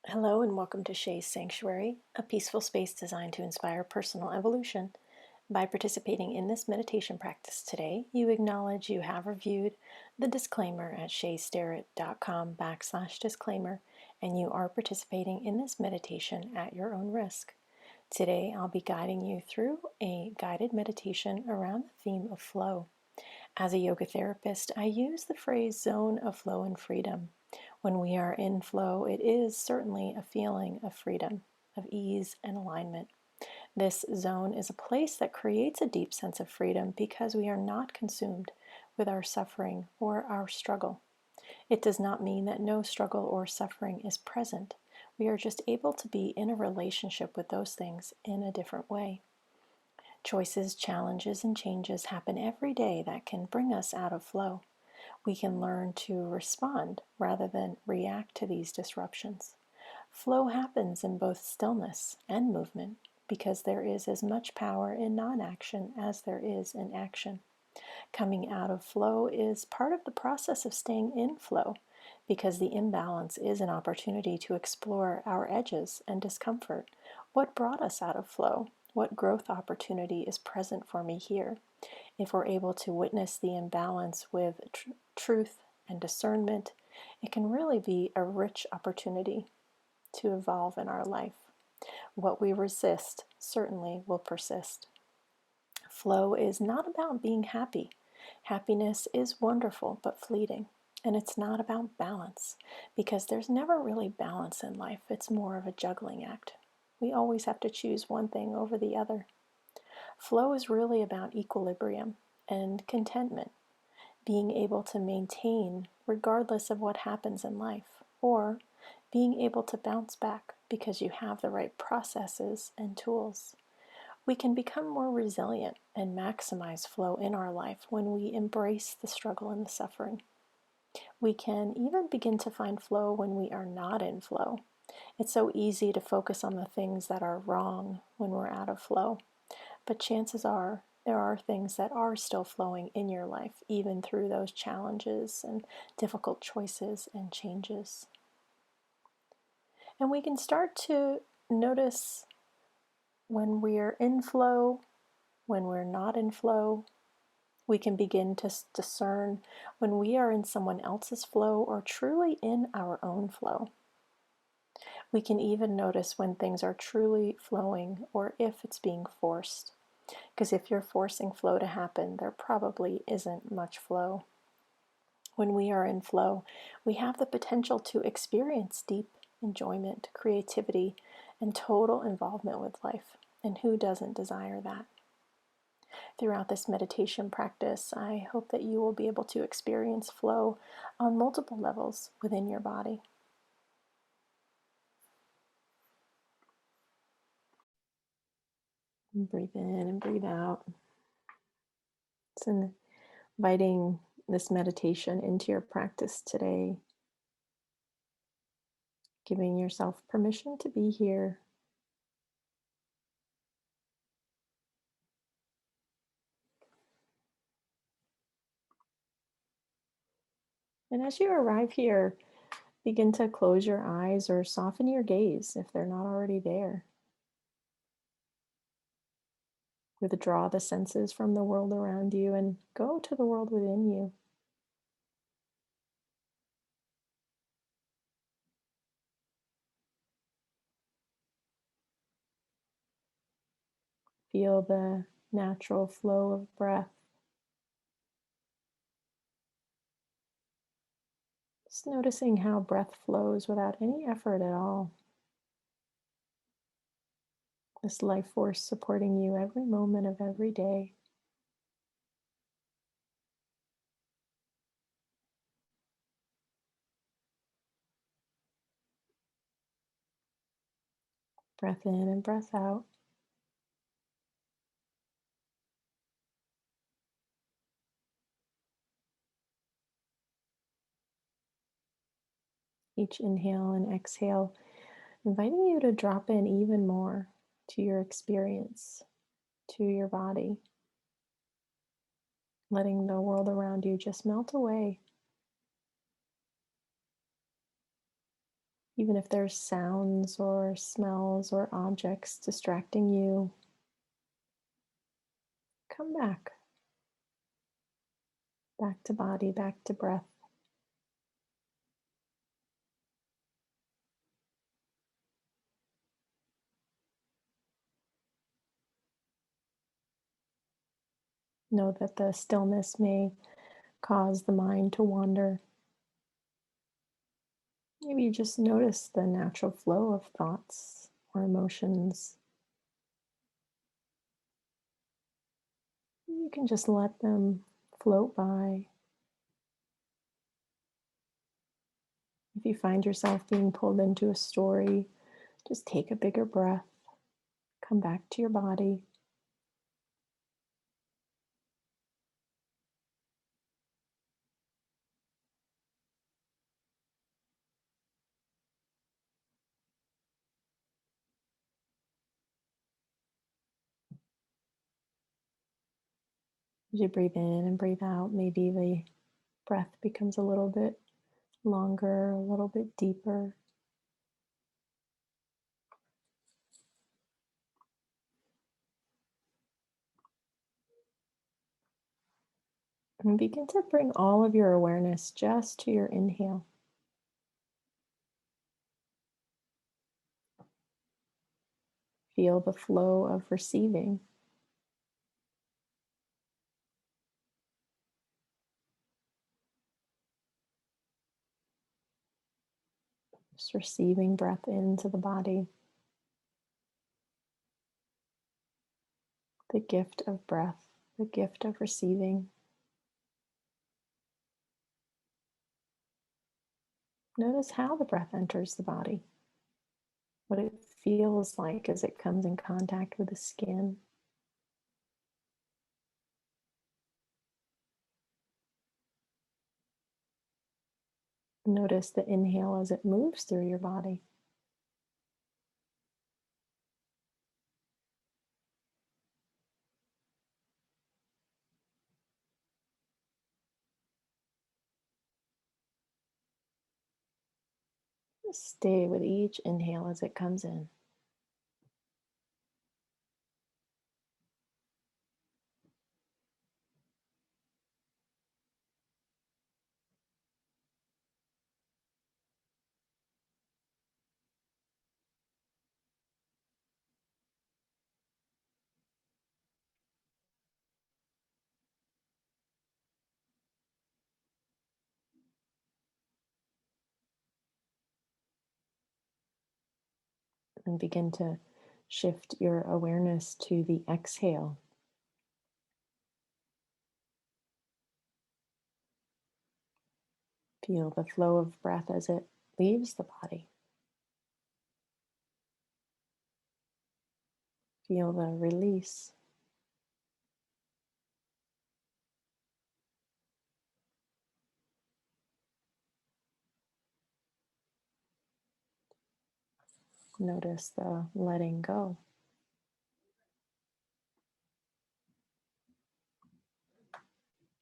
Hello and welcome to Shay's Sanctuary, a peaceful space designed to inspire personal evolution. By participating in this meditation practice today, you acknowledge you have reviewed the disclaimer at shaystarrett.com/disclaimer, and you are participating in this meditation at your own risk. Today, I'll be guiding you through a guided meditation around the theme of flow. As a yoga therapist, I use the phrase zone of flow and freedom. When we are in flow, it is certainly a feeling of freedom, of ease and alignment. This zone is a place that creates a deep sense of freedom because we are not consumed with our suffering or our struggle. It does not mean that no struggle or suffering is present. We are just able to be in a relationship with those things in a different way. Choices, challenges, and changes happen every day that can bring us out of flow. We can learn to respond rather than react to these disruptions. Flow happens in both stillness and movement because there is as much power in non-action as there is in action. Coming out of flow is part of the process of staying in flow because the imbalance is an opportunity to explore our edges and discomfort. What brought us out of flow? What growth opportunity is present for me here? If we're able to witness the imbalance with truth and discernment, it can really be a rich opportunity to evolve in our life. What we resist certainly will persist. Flow is not about being happy. Happiness is wonderful but fleeting. And it's not about balance, because there's never really balance in life. It's more of a juggling act. We always have to choose one thing over the other. Flow is really about equilibrium and contentment, being able to maintain regardless of what happens in life, or being able to bounce back because you have the right processes and tools. We can become more resilient and maximize flow in our life when we embrace the struggle and the suffering. We can even begin to find flow when we are not in flow. It's so easy to focus on the things that are wrong when we're out of flow. But chances are there are things that are still flowing in your life, even through those challenges and difficult choices and changes. And we can start to notice when we're in flow, when we're not in flow. We can begin to discern when we are in someone else's flow or truly in our own flow. We can even notice when things are truly flowing or if it's being forced. Because if you're forcing flow to happen, there probably isn't much flow. When we are in flow, we have the potential to experience deep enjoyment, creativity, and total involvement with life. And who doesn't desire that? Throughout this meditation practice, I hope that you will be able to experience flow on multiple levels within your body. And breathe in and breathe out. It's inviting this meditation into your practice today, giving yourself permission to be here. And as you arrive here, begin to close your eyes or soften your gaze if they're not already there. Withdraw the senses from the world around you and go to the world within you. Feel the natural flow of breath. Just noticing how breath flows without any effort at all. This life force supporting you every moment of every day. Breath in and breath out. Each inhale and exhale, inviting you to drop in even more to your experience, to your body, letting the world around you just melt away. Even if there's sounds or smells or objects distracting you, come back to body, back to breath. Know that the stillness may cause the mind to wander. Maybe you just notice the natural flow of thoughts or emotions. You can just let them float by. If you find yourself being pulled into a story, just take a bigger breath, come back to your body. As you breathe in and breathe out, maybe the breath becomes a little bit longer, a little bit deeper. And begin to bring all of your awareness just to your inhale. Feel the flow of receiving. Just receiving breath into the body. The gift of breath, the gift of receiving. Notice how the breath enters the body, what it feels like as it comes in contact with the skin. Notice the inhale as it moves through your body. Just stay with each inhale as it comes in. And begin to shift your awareness to the exhale. Feel the flow of breath as it leaves the body. Feel the release. Notice the letting go.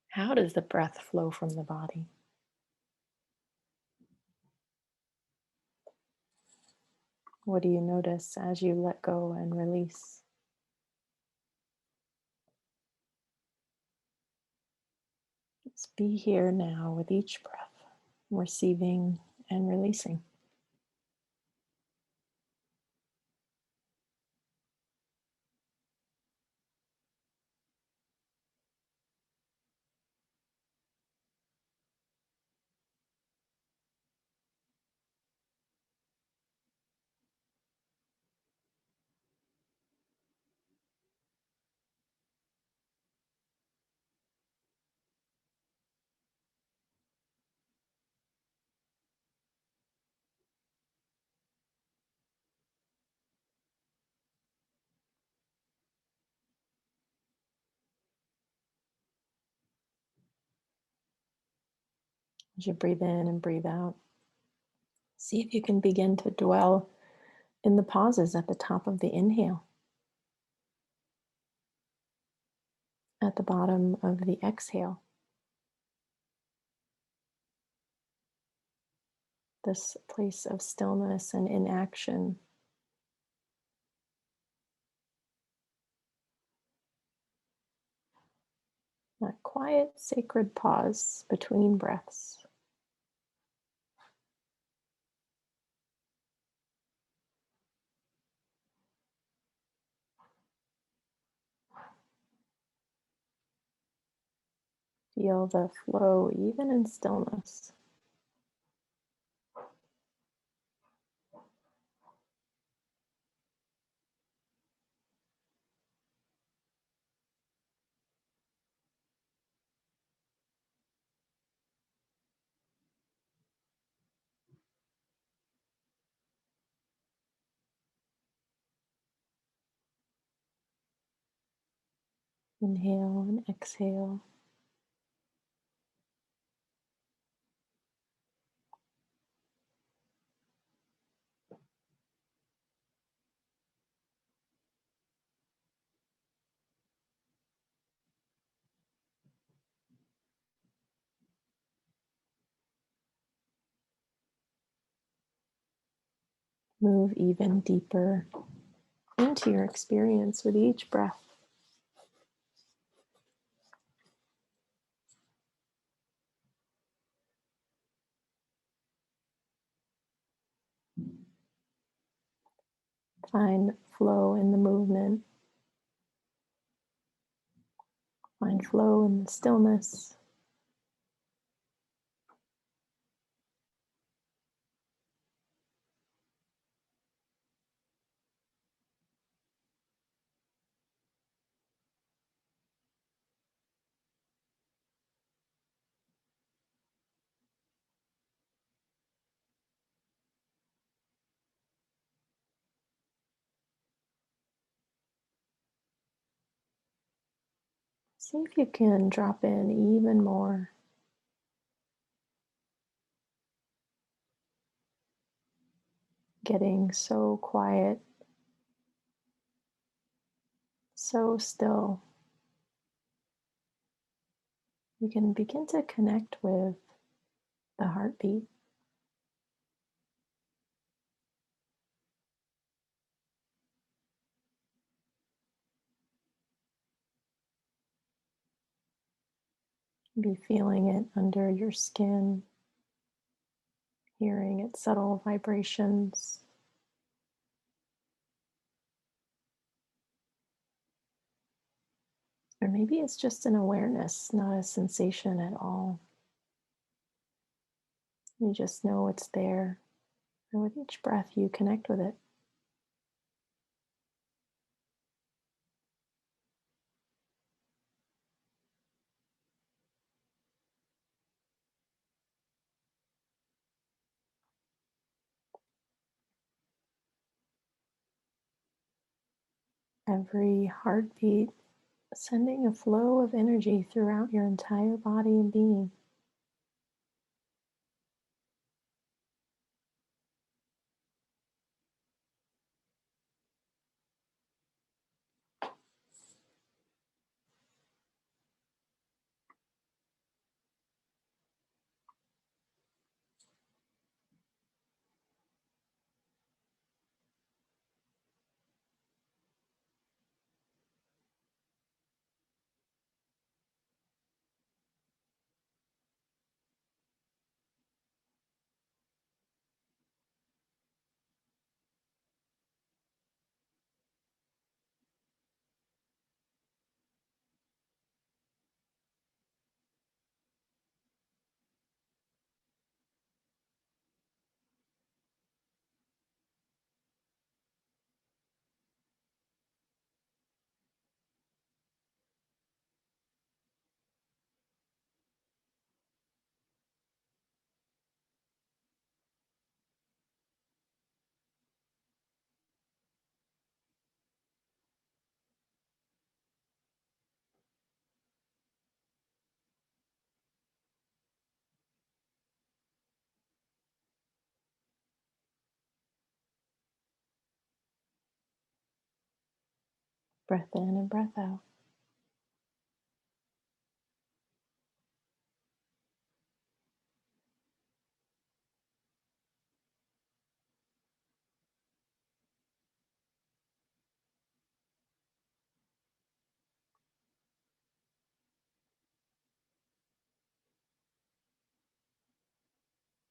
How does the breath flow from the body? What do you notice as you let go and release? Just be here now with each breath, receiving and releasing. As you breathe in and breathe out, see if you can begin to dwell in the pauses at the top of the inhale, at the bottom of the exhale. this place of stillness and inaction, that quiet, sacred pause between breaths. Feel the flow even in stillness. Inhale and exhale. Move even deeper into your experience with each breath. Find flow in the movement. Find flow in the stillness. See if you can drop in even more, getting so quiet, so still. You can begin to connect with the heartbeat. Be feeling it under your skin, hearing its subtle vibrations. Or maybe it's just an awareness, not a sensation at all. You just know it's there. And with each breath, you connect with it. Every heartbeat sending a flow of energy throughout your entire body and being. Breath in and breath out.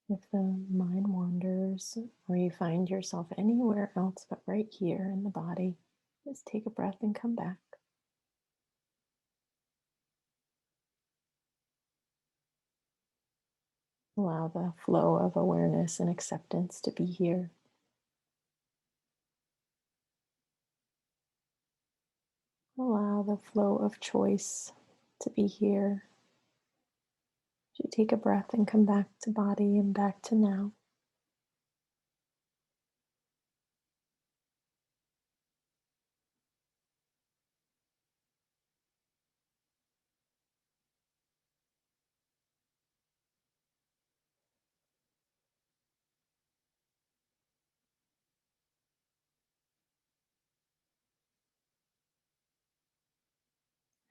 If the mind wanders or you find yourself anywhere else but right here in the body, just take a breath and come back. Allow the flow of awareness and acceptance to be here. Allow the flow of choice to be here. As you take a breath and come back to body and back to now.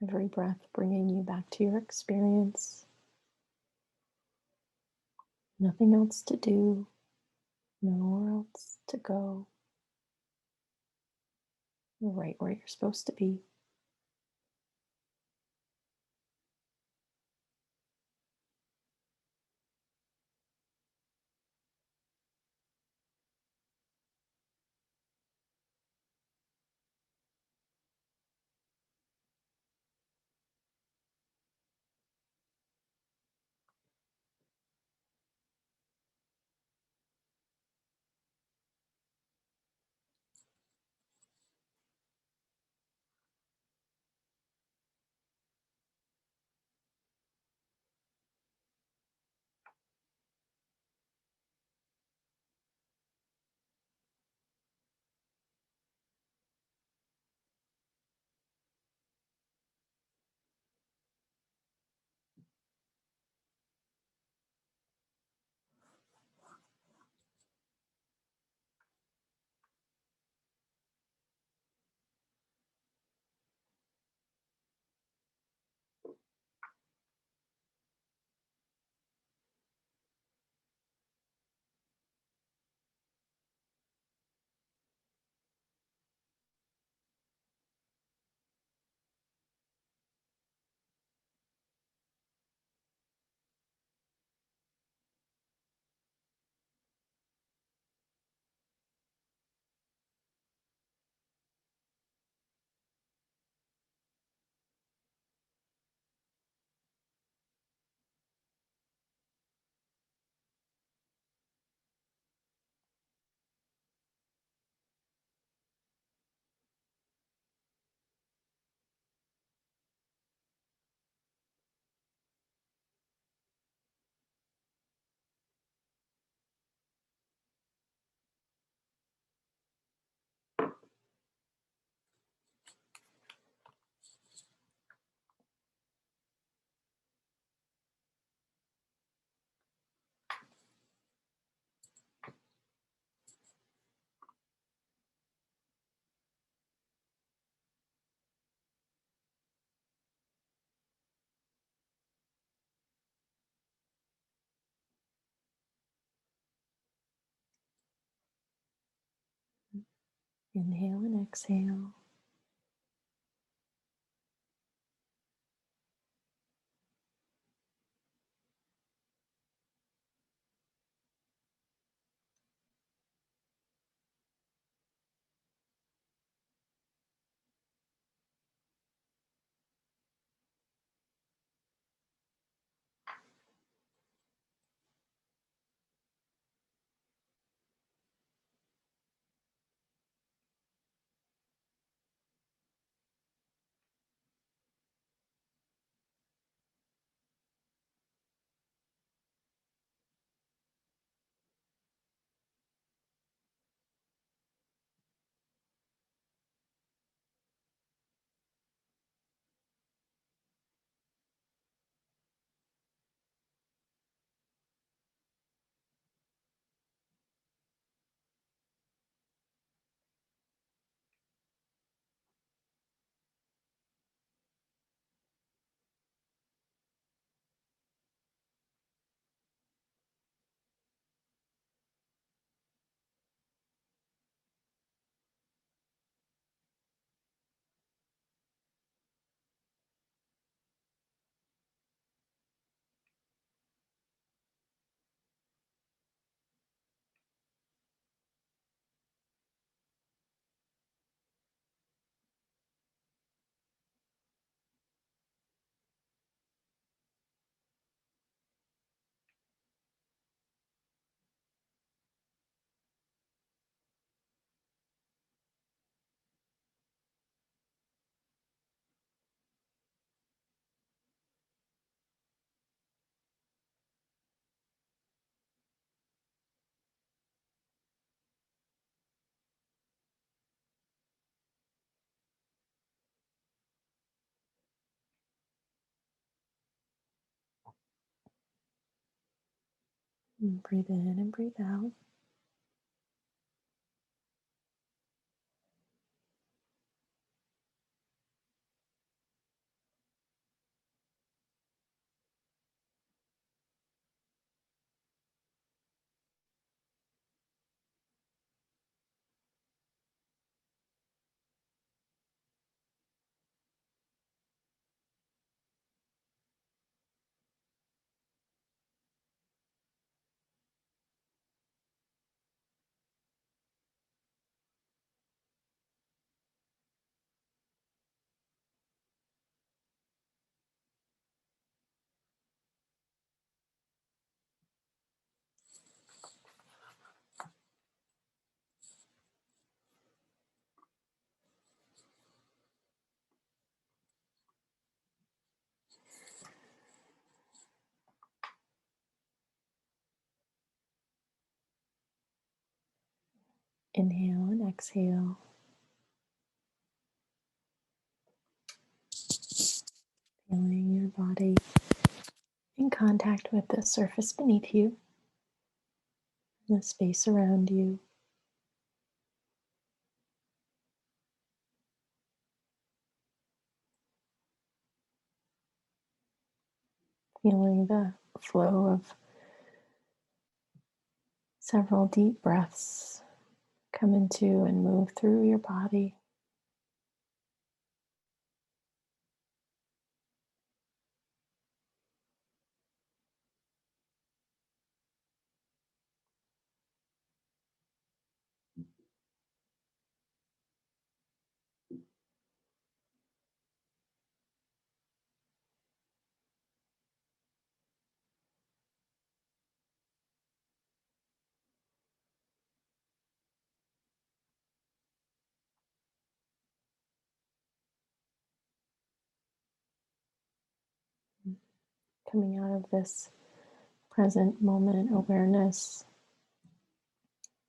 Every breath bringing you back to your experience. Nothing else to do, nowhere else to go. You're right where you're supposed to be. Inhale and exhale. And breathe in and breathe out. Inhale and exhale. Feeling your body in contact with the surface beneath you, the space around you. Feeling the flow of several deep breaths come into and move through your body. Coming out of this present moment awareness,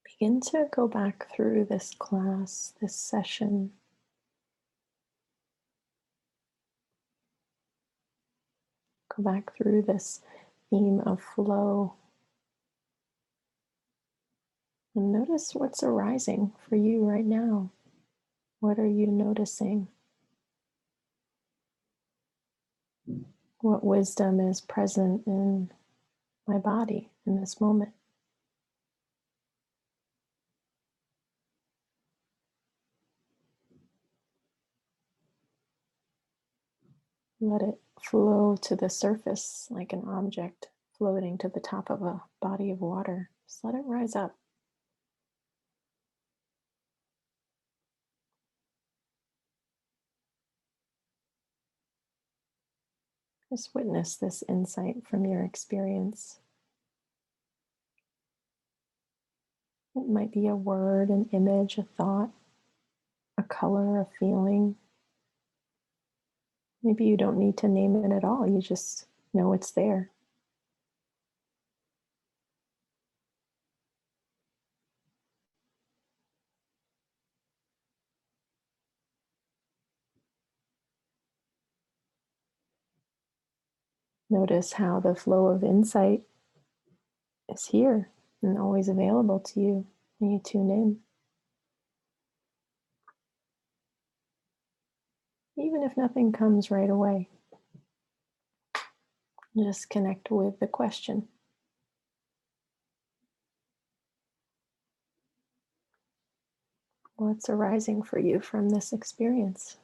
begin to go back through this class, this session. Go back through this theme of flow and notice what's arising for you right now. What are you noticing? What wisdom is present in my body in this moment? Let it flow to the surface like an object floating to the top of a body of water. Just let it rise up. Just witness this insight from your experience. It might be a word, an image, a thought, a color, a feeling. Maybe you don't need to name it at all. You just know it's there. Notice how the flow of insight is here and always available to you when you tune in. Even if nothing comes right away, just connect with the question. What's arising for you from this experience?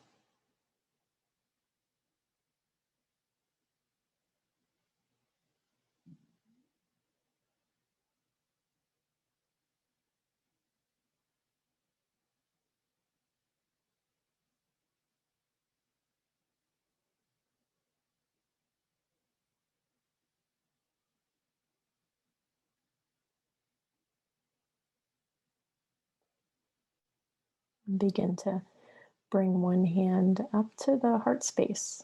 Begin to bring one hand up to the heart space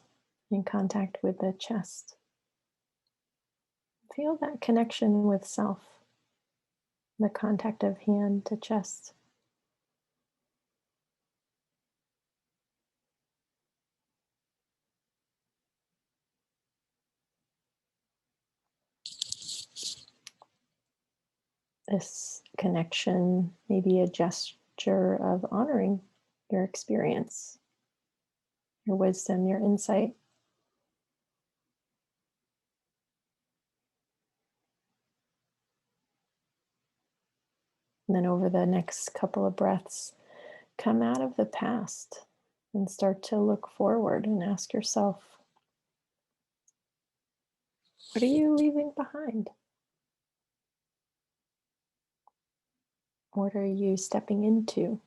in contact with the chest. Feel that connection with self, the contact of hand to chest. This connection may be a gesture of honoring your experience, your wisdom, your insight. And then over the next couple of breaths, come out of the past and start to look forward and ask yourself, what are you leaving behind? What are you stepping into?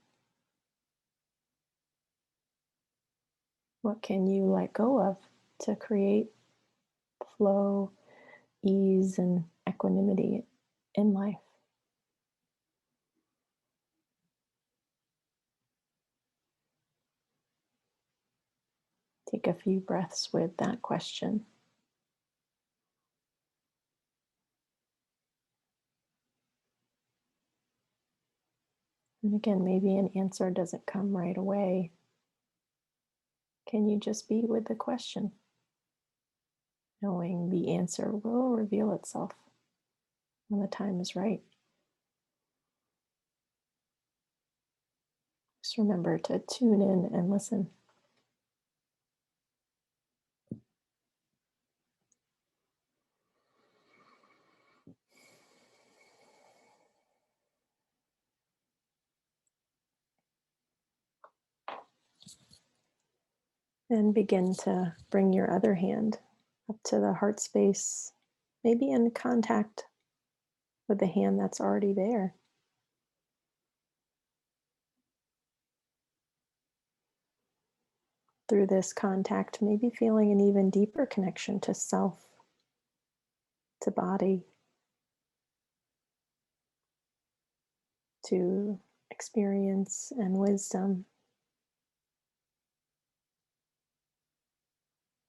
What can you let go of to create flow, ease, and equanimity in life? Take a few breaths with that question. And again, maybe an answer doesn't come right away. Can you just be with the question, knowing the answer will reveal itself when the time is right? Just remember to tune in and listen. And begin to bring your other hand up to the heart space, maybe in contact with the hand that's already there. Through this contact, maybe feeling an even deeper connection to self, to body, to experience and wisdom.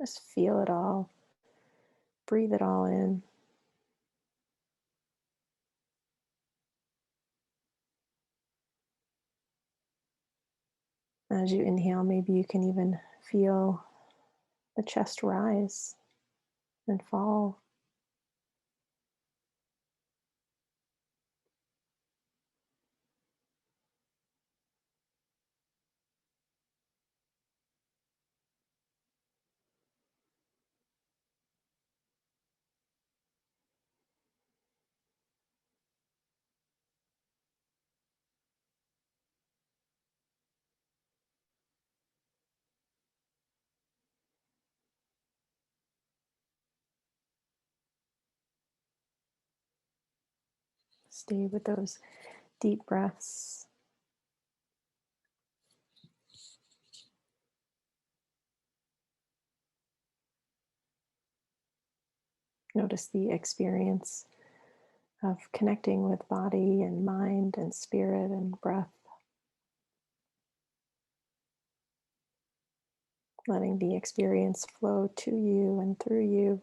Just feel it all, breathe it all in. As you inhale, maybe you can even feel the chest rise and fall. Stay with those deep breaths. Notice the experience of connecting with body and mind and spirit and breath. Letting the experience flow to you and through you.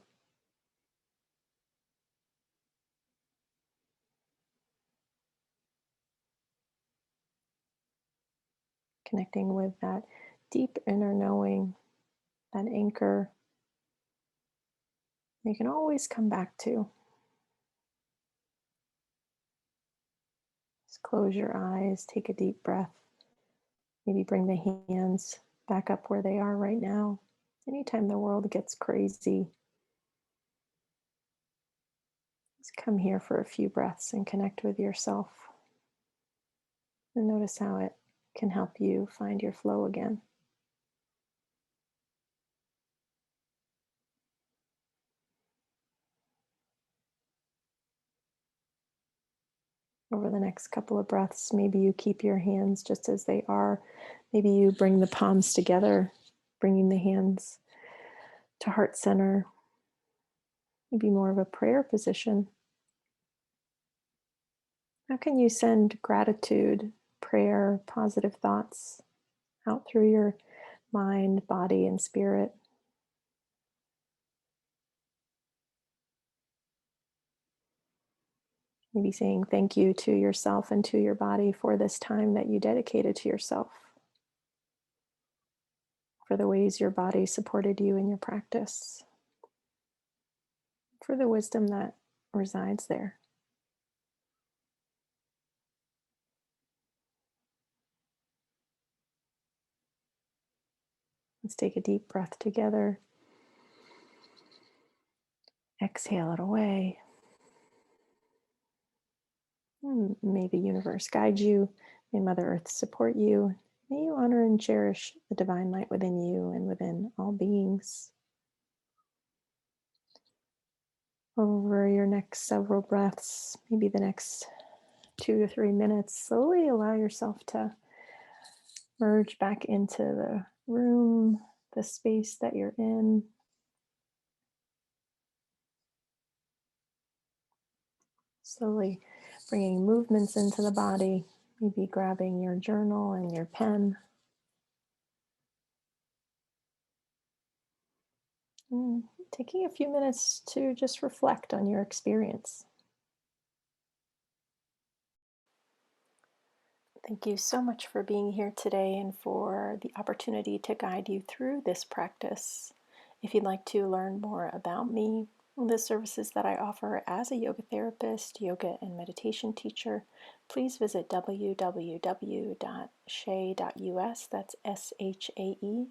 Connecting with that deep inner knowing, that anchor you can always come back to. Just close your eyes, take a deep breath. Maybe bring the hands back up where they are right now. Anytime the world gets crazy, just come here for a few breaths and connect with yourself. And notice how it can help you find your flow again. Over the next couple of breaths, maybe you keep your hands just as they are. Maybe you bring the palms together, bringing the hands to heart center. Maybe more of a prayer position. How can you send gratitude, prayer, positive thoughts out through your mind, body, and spirit? Maybe saying thank you to yourself and to your body for this time that you dedicated to yourself, for the ways your body supported you in your practice, for the wisdom that resides there. Let's take a deep breath together. Exhale it away. May the universe guide you. May Mother Earth support you. May you honor and cherish the divine light within you and within all beings. Over your next several breaths, maybe the next 2 to 3 minutes, slowly allow yourself to merge back into the room, the space that you're in. Slowly bringing movements into the body, maybe grabbing your journal and your pen. Taking a few minutes to just reflect on your experience. Thank you so much for being here today and for the opportunity to guide you through this practice. If you'd like to learn more about me, the services that I offer as a yoga therapist, yoga and meditation teacher, please visit www.shae.us. That's SHAE.us.